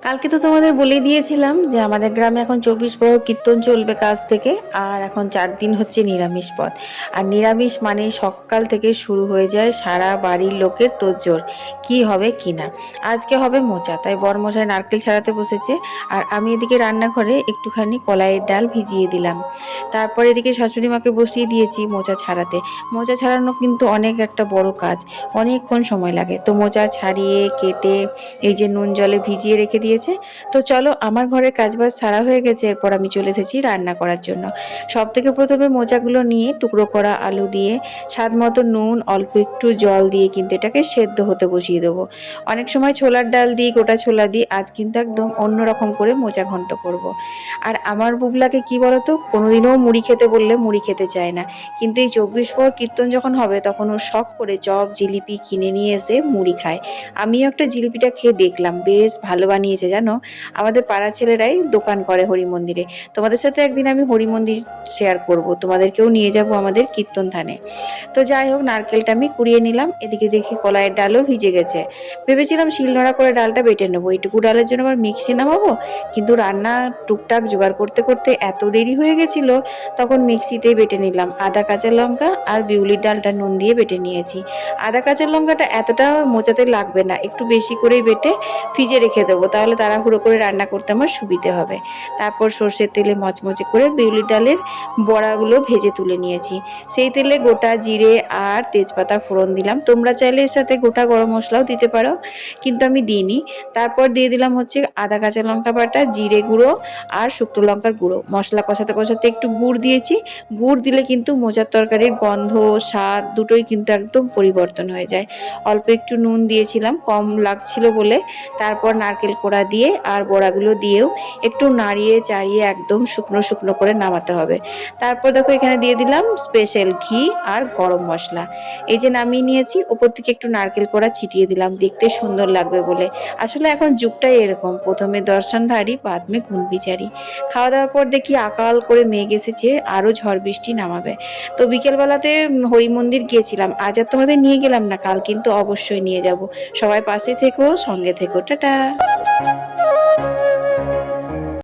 কালকে তো তোমাদের বলেই দিয়েছিলাম যে আমাদের গ্রামে এখন 24 প্রহর কীর্তন চলবে কাজ থেকে। আর এখন 4 দিন হচ্ছে নিরামিষ পথ। আর নিরামিষ মানে সকাল থেকে শুরু হয়ে যায় সারা বাড়ির লোকের তোড়জোড়, কি হবে কি না। আজকে হবে মোচা, তাই বরমশাই নারকেল ছাড়াতে বসেছে। আর আমি এদিকে রান্নাঘরে একটুখানি কলাইয়ের ডাল ভিজিয়ে দিলাম। তারপর এদিকে শাশুড়ি মাকে বসিয়ে দিয়েছি মোচা ছাড়াতে। মোচা ছাড়ানো কিন্তু অনেক একটা বড় কাজ, অনেকক্ষণ সময় লাগে। তো মোচা ছাড়িয়ে কেটে এই যে নুন জলে ভিজিয়ে রেখে দিয়েছে। তো চলো, আমার ঘরের কাজবাজ সারা হয়ে গেছে, এরপর আমি চলে এসেছি রান্না করার জন্য। সব থেকে প্রথমে মোচাগুলো নিয়ে টুকরো করা আলু দিয়ে স্বাদ মতো নুন, অল্প একটু জল দিয়ে কিন্তু এটাকে সেদ্ধ হতে বসিয়ে দেবো। অনেক সময় ছোলার ডাল দিই, গোটা ছোলা দিই, আজ কিন্তু একদম অন্যরকম করে মোচা ঘন্ট করব। আর আমার বুবলাকে কি বলতো, কোনোদিনও মুড়ি খেতে বললে মুড়ি খেতে চায় না, কিন্তু এই 24 প্রহর কীর্তন যখন হবে তখন ও শখ করে চপ জিলিপি কিনে নিয়ে এসে মুড়ি খায়। আমিও একটা জিলিপিটা খেয়ে দেখলাম, বেশ ভালো বানিয়েছে জানো। আমাদের পাড়ার ছেলেরাই দোকান করে হরি মন্দিরে। তোমাদের সাথে একদিন আমি হরি মন্দির শেয়ার করব, তোমাদেরকেও নিয়ে যাব আমাদের কীর্তন থানে। তো যাই হোক, নারকেলটা আমি কুড়িয়ে নিলাম। এদিকে দেখি কলাইয়ের ডালও ভিজে গেছে। ভেবেছিলাম শিলনোড়া করে ডালটা বেটে নেবো, এইটুকু ডালের জন্য আবার মিক্সি নামাবো। কিন্তু রান্না টুকটাক জোগাড় করতে করতে এত দেরি হয়ে গেছিল, তখন মিক্সিতেই বেটে নিলাম। আদা, কাঁচা লঙ্কা আর বিউলির ডালটা নুন দিয়ে বেটে নিয়েছি। আদা কাঁচা লঙ্কাটা এতটা মোচাতে লাগবে না, একটু বেশি করেই বেটে ফ্রিজে রেখে দেবো, তাহলে তাড়াহুড়ো করে রান্না করতে আমার সুবিধে হবে। তারপর সর্ষের তেলে মচমচে করে বিউলির ডালের বড়াগুলো ভেজে তুলে নিয়েছি। সেই তেলে গোটা জিরে আর তেজপাতা ফোড়ন দিলাম। তোমরা চাইলে এর সাথে গোটা গরম মশলাও দিতে পারো, কিন্তু আমি দিইনি। তারপর দিয়ে দিলাম হচ্ছে আদা কাঁচা লঙ্কা বাটা, জিরে গুঁড়ো আর শুকনো লঙ্কার গুঁড়ো। মশলা কষাতে কষাতে একটু গুড় দিয়েছি। গুড় দিলে কিন্তু মোচার তরকারির গন্ধ, স্বাদ দুটোই কিন্তু একদম পরিবর্তন হয়ে যায়। অল্প একটু নুন দিয়েছিলাম, কম লাগছিল বলে। তারপর নারকেল কোড়া দিয়ে আর বড়াগুলো দিয়েও একটু নাড়িয়ে চাড়িয়ে একদম শুকনো শুকনো করে নামাতে হবে। তারপর দেখো এখানে দিয়ে দিলাম স্পেশাল ঘি আর গরম মশলা। এই যে নামিয়ে নিয়েছি, ওপর থেকে একটু নারকেল কোড়া ছিটিয়ে দিলাম, দেখতে সুন্দর লাগবে বলে। আসলে এখন যুগটাই এরকম, প্রথমে দর্শনধারী বাদ মে গুণ বিচারি। খাওয়া দাওয়ার পর দেখি আকাল করে মেঘ এসেছে, আরো ঝড় বৃষ্টি নামাবে। তো বিকেলবেলাতে হরি মন্দির গিয়েছিলাম। আজ আর তোমাদের নিয়ে গেলাম না, কাল কিন্তু অবশ্যই নিয়ে যাব। সবাই পাশে থেকো, সঙ্গে থেকো, টাটা।